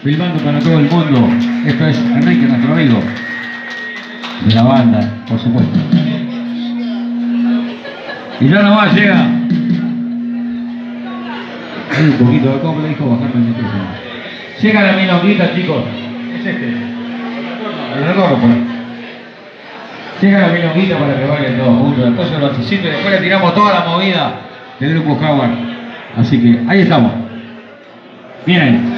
filmando para todo el mundo. Esto es Enrique, nuestro amigo de la banda, por supuesto. Y ya nomás llega. Hay un poquito de cómo le dijo bajarme el micrófono. Llega la milonguita, chicos. Es este. El retorno por ahí. Llega la milonguita para que bailen todos juntos. Después el bachecito y después le tiramos toda la movida del grupo Jaguar. Así que ahí estamos. Bien ahí.